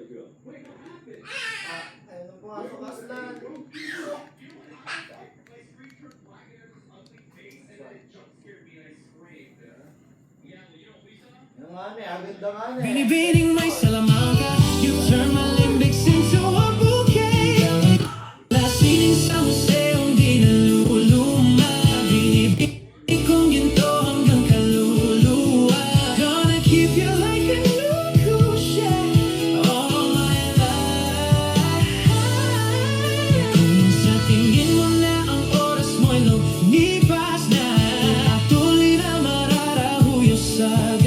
Ayun po nga, sukaslan. Yung nga ne, agad nga ne. Binibining may Salamanca, you turn my limbics into a bouquet. Lasining sa museong di naluluma, binibining kong ginto hanggang kaluluwa. Gonna keep you like a new cushion all my life. Kung sa tingin mo na ang oras mo'y lumipas na, tuloy na mararahuyo sa